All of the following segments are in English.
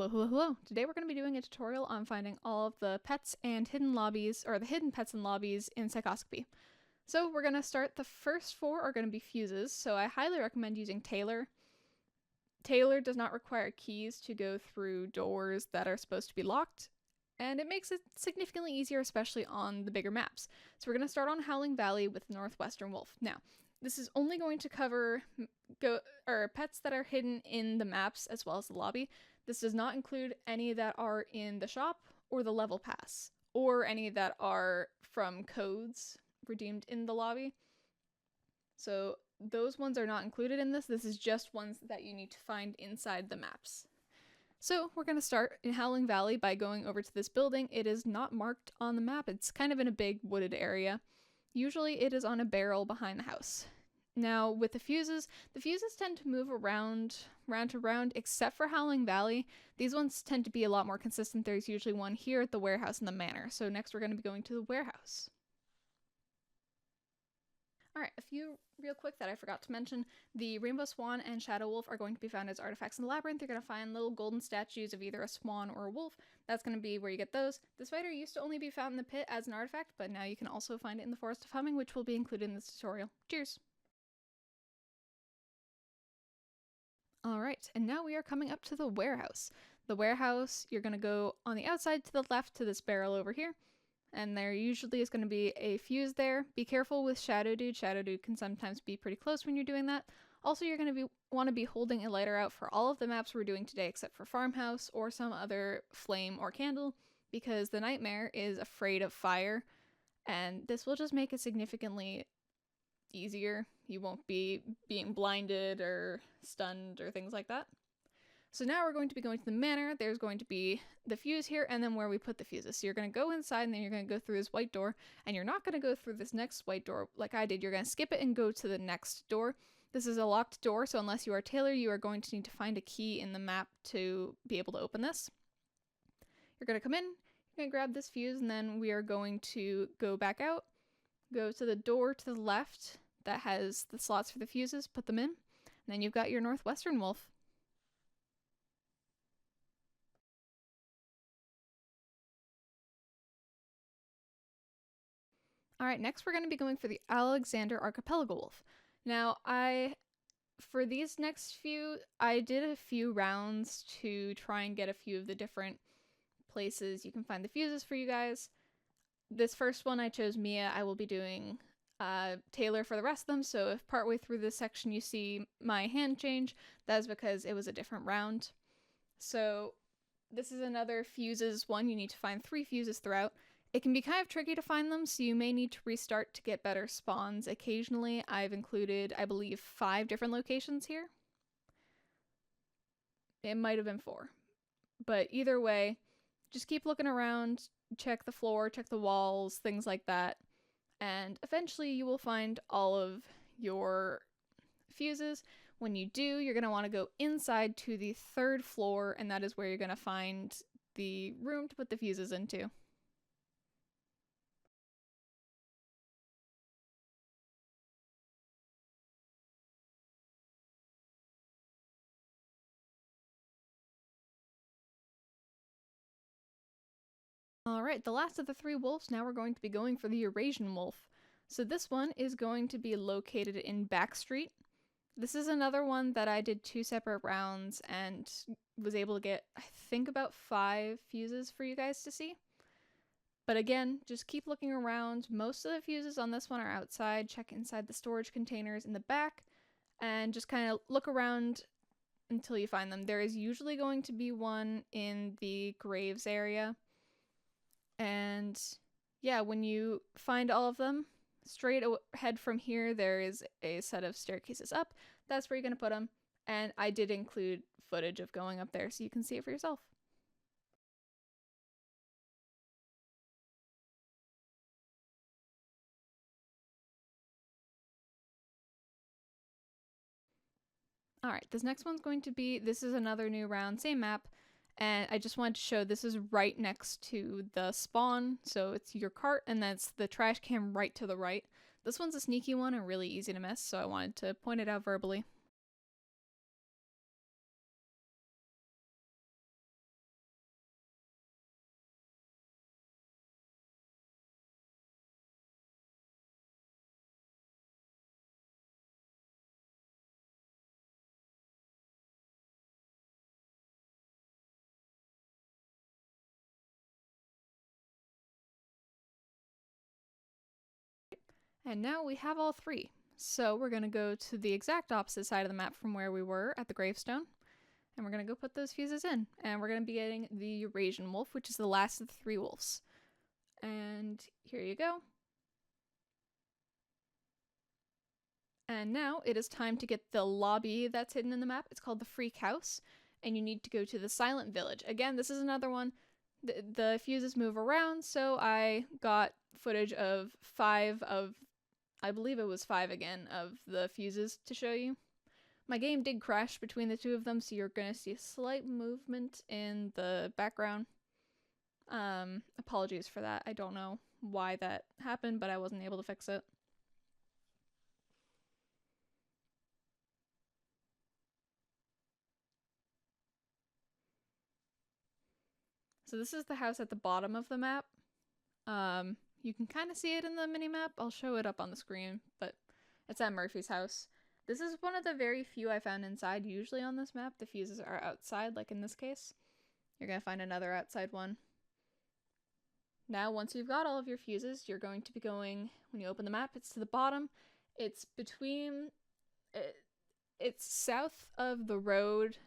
Hello. Today we're going to be doing a tutorial on finding all of the pets and hidden lobbies, or the hidden pets and lobbies in Psychoscopy. So we're going to start, the first 4 are going to be fuses, so I highly recommend using Taylor. Taylor does not require keys to go through doors that are supposed to be locked, and it makes it significantly easier, especially on the bigger maps. So we're going to start on Howling Valley with Northwestern Wolf. Now, this is only going to cover pets that are hidden in the maps as well as the lobby. This does not include any that are in the shop or the level pass, or any that are from codes redeemed in the lobby. So those ones are not included in this. This is just ones that you need to find inside the maps. So we're going to start in Howling Valley by going over to this building. It is not marked on the map. It's kind of in a big wooded area. Usually it is on a barrel behind the house. Now with the fuses tend to move round to round, except for Howling Valley. These ones tend to be a lot more consistent. There's usually one here at the warehouse in the manor. So next we're going to be going to the warehouse. Alright, a few real quick that I forgot to mention. The Rainbow Swan and Shadow Wolf are going to be found as artifacts in the labyrinth. You're going to find little golden statues of either a swan or a wolf. That's going to be where you get those. The spider used to only be found in the pit as an artifact, but now you can also find it in the Forest of Humming, which will be included in this tutorial. Cheers! Alright, and now we are coming up to the warehouse. The warehouse, you're going to go on the outside to the left to this barrel over here. And there usually is going to be a fuse there. Be careful with Shadow Dude. Shadow Dude can sometimes be pretty close when you're doing that. Also, you're going to want to be holding a lighter out for all of the maps we're doing today except for Farmhouse or some other flame or candle, because the Nightmare is afraid of fire, and this will just make it significantly easier. You won't be being blinded or stunned or things like that. So now we're going to be going to the manor. There's going to be the fuse here and then where we put the fuses. So you're going to go inside and then you're going to go through this white door, and you're not going to go through this next white door like I did. You're going to skip it and go to the next door. This is a locked door, so unless you are Taylor, you are going to need to find a key in the map to be able to open this. You're going to come in, you're going to grab this fuse, and then we are going to go back out, go to the door to the left that has the slots for the fuses, put them in, and then you've got your Northwestern Wolf. Alright, next we're going to be going for the Alexander Archipelago Wolf. Now, for these next few, I did a few rounds to try and get a few of the different places you can find the fuses for you guys. This first one I chose Mia. I will be doing Taylor for the rest of them, so if partway through this section you see my hand change, that is because it was a different round. So this is another fuses one. You need to find 3 fuses throughout. It can be kind of tricky to find them, so you may need to restart to get better spawns occasionally. I've included, I believe, 5 different locations here. It might have been 4. But either way, just keep looking around, check the floor, check the walls, things like that. And eventually you will find all of your fuses. When you do, you're going to want to go inside to the 3rd floor, and that is where you're going to find the room to put the fuses into. Alright, the last of the 3 wolves, now we're going to be going for the Eurasian wolf. So this one is going to be located in Back Street. This is another one that I did 2 separate rounds and was able to get, I think, about 5 fuses for you guys to see. But again, just keep looking around. Most of the fuses on this one are outside. Check inside the storage containers in the back and just kind of look around until you find them. There is usually going to be one in the graves area. And yeah, when you find all of them, straight ahead from here, there is a set of staircases up. That's where you're going to put them. And I did include footage of going up there so you can see it for yourself. Alright, this next one's going to be, this is another new round, same map. And I just wanted to show this is right next to the spawn, so it's your cart, and that's the trash can right to the right. This one's a sneaky one and really easy to miss, so I wanted to point it out verbally. And now we have all 3. So we're going to go to the exact opposite side of the map from where we were at the gravestone. And we're going to go put those fuses in. And we're going to be getting the Eurasian wolf, which is the last of the 3 wolves. And here you go. And now it is time to get the lobby that's hidden in the map. It's called the Freak House. And you need to go to the Silent Village. Again, this is another one. The fuses move around, so I got footage of 5 of, I believe it was 5 again, of the fuses to show you. My game did crash between the 2 of them, so you're going to see a slight movement in the background. Apologies for that. I don't know why that happened, but I wasn't able to fix it. So this is the house at the bottom of the map. You can kind of see it in the mini-map. I'll show it up on the screen, but it's at Murphy's house. This is one of the very few I found inside. Usually on this map, the fuses are outside, like in this case. You're going to find another outside one. Now, once you've got all of your fuses, you're going to be going, when you open the map, it's to the bottom. It's between, it's south of the road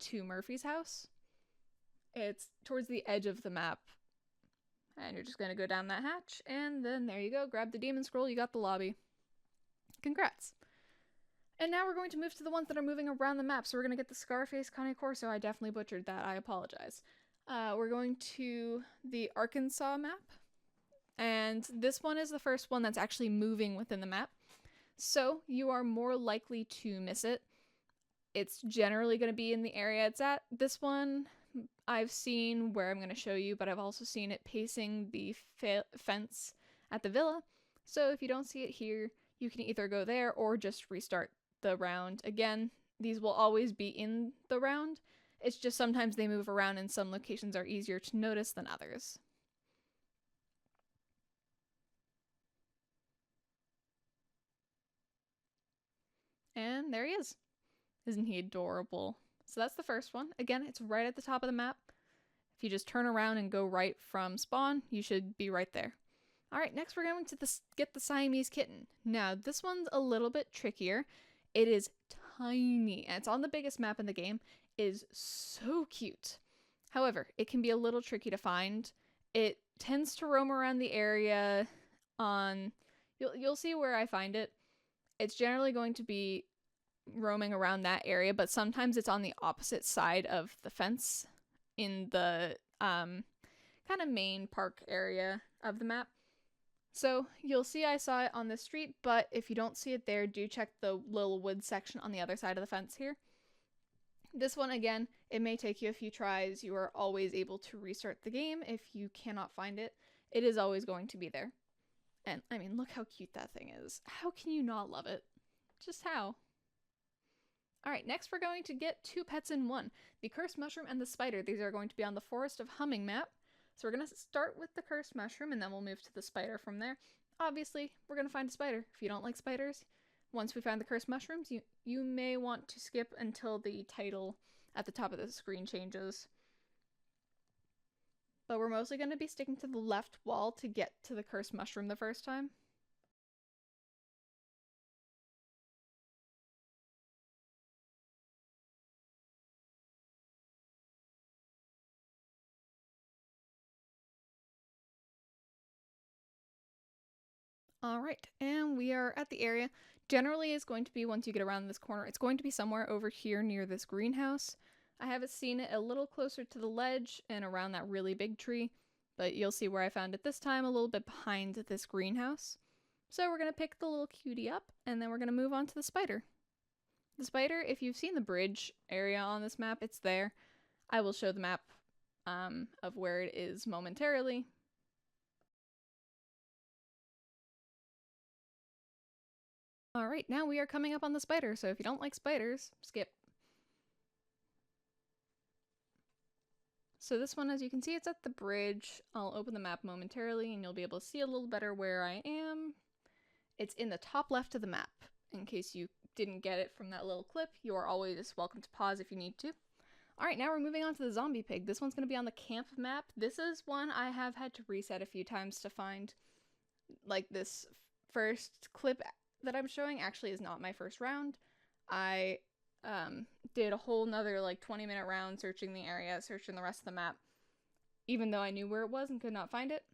to Murphy's house. It's towards the edge of the map. And you're just going to go down that hatch, and then there you go. Grab the demon scroll, you got the lobby. Congrats. And now we're going to move to the ones that are moving around the map. So we're going to get the Scarface Cane Corso. I definitely butchered that. I apologize. We're going to the Arkansas map. And this one is the first one that's actually moving within the map. So you are more likely to miss it. It's generally going to be in the area it's at. This one I've seen where I'm going to show you, but I've also seen it pacing the fence at the villa. So if you don't see it here, you can either go there or just restart the round. Again, these will always be in the round. It's just sometimes they move around and some locations are easier to notice than others. And there he is. Isn't he adorable? So that's the first one. Again, it's right at the top of the map. If you just turn around and go right from spawn, you should be right there. Alright, next we're going to get the Siamese kitten. Now, this one's a little bit trickier. It is tiny, and it's on the biggest map in the game. It is so cute. However, it can be a little tricky to find. It tends to roam around the area on... You'll see where I find it. It's generally going to be roaming around that area, but sometimes it's on the opposite side of the fence in the kind of main park area of the map. So you'll see I saw it on the street, but if you don't see it there, do check the little wood section on the other side of the fence here. This one, again, it may take you a few tries. You are always able to restart the game if you cannot find it. It is always going to be there. And, I mean, look how cute that thing is. How can you not love it? Just how? Alright, next we're going to get 2 pets in one. The Cursed Mushroom and the Spider. These are going to be on the Forest of Humming map. So we're going to start with the Cursed Mushroom, and then we'll move to the Spider from there. Obviously, we're going to find a spider. If you don't like spiders, once we find the Cursed Mushrooms, you may want to skip until the title at the top of the screen changes. But we're mostly going to be sticking to the left wall to get to the Cursed Mushroom the first time. Alright, and we are at the area. Generally, it's going to be, once you get around this corner, it's going to be somewhere over here near this greenhouse. I haven't seen it a little closer to the ledge and around that really big tree, but you'll see where I found it this time, a little bit behind this greenhouse. So we're going to pick the little cutie up, and then we're going to move on to the spider. The spider, if you've seen the bridge area on this map, it's there. I will show the map of where it is momentarily. Alright, now we are coming up on the spider, so if you don't like spiders, skip. So this one, as you can see, it's at the bridge. I'll open the map momentarily and you'll be able to see a little better where I am. It's in the top left of the map. In case you didn't get it from that little clip, you are always welcome to pause if you need to. Alright, now we're moving on to the zombie pig. This one's going to be on the camp map. This is one I have had to reset a few times to find, like, this first clip that I'm showing actually is not my first round. I did a whole nother like 20-minute round searching the area, searching the rest of the map, even though I knew where it was and could not find it.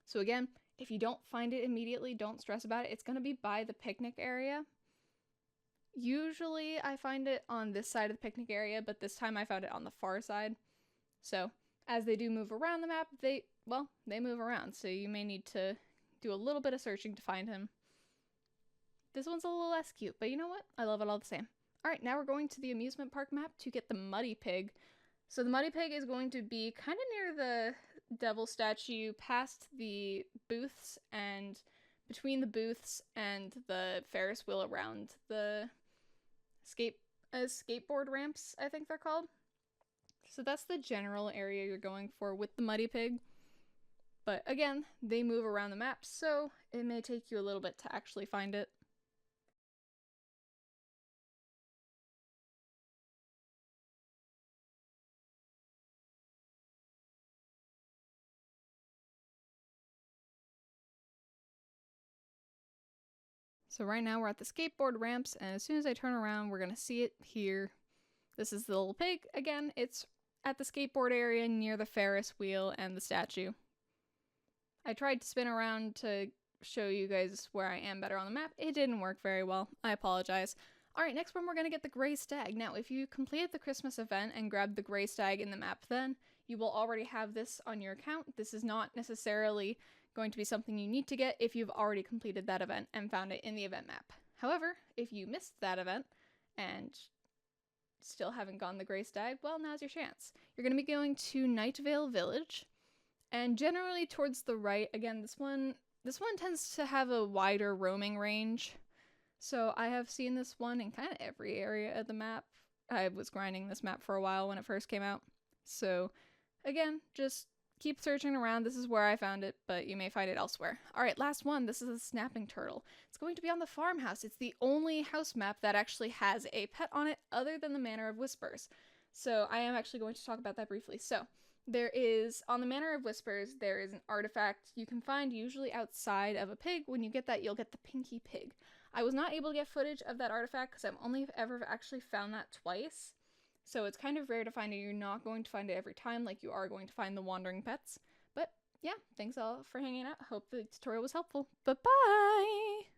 So again, if you don't find it immediately, don't stress about it. It's going to be by the picnic area. Usually I find it on this side of the picnic area, but this time I found it on the far side. So as they do move around the map, they move around, so you may need to do a little bit of searching to find him. This one's a little less cute, but you know what? I love it all the same. Alright, now we're going to the amusement park map to get the Muddy Pig. So the Muddy Pig is going to be kind of near the devil statue, past the booths, and between the booths and the Ferris wheel around the skateboard ramps, I think they're called. So that's the general area you're going for with the Muddy Pig. But again, they move around the map, so it may take you a little bit to actually find it. So right now we're at the skateboard ramps, and as soon as I turn around, we're going to see it here. This is the little pig. Again, it's at the skateboard area near the Ferris wheel and the statue. I tried to spin around to show you guys where I am better on the map. It didn't work very well. I apologize. Alright, next one we're going to get the gray stag. Now, if you completed the Christmas event and grabbed the gray stag in the map then, you will already have this on your account. This is not necessarily going to be something you need to get if you've already completed that event and found it in the event map. However, if you missed that event and still haven't gotten the gray stag, well, now's your chance. You're going to be going to Nightvale Village, and generally towards the right. Again, this one tends to have a wider roaming range, so I have seen this one in kind of every area of the map. I was grinding this map for a while when it first came out, so again, just keep searching around. This is where I found it, but you may find it elsewhere. Alright, last one. This is a snapping turtle. It's going to be on the farmhouse. It's the only house map that actually has a pet on it other than the Manor of Whispers. So I am actually going to talk about that briefly. So there is, on the Manor of Whispers, there is an artifact you can find usually outside of a pig. When you get that, you'll get the Pinky Pig. I was not able to get footage of that artifact because I've only ever actually found that twice. So it's kind of rare to find it. You're not going to find it every time like you are going to find the wandering pets. But yeah, thanks all for hanging out. Hope the tutorial was helpful. Bye-bye!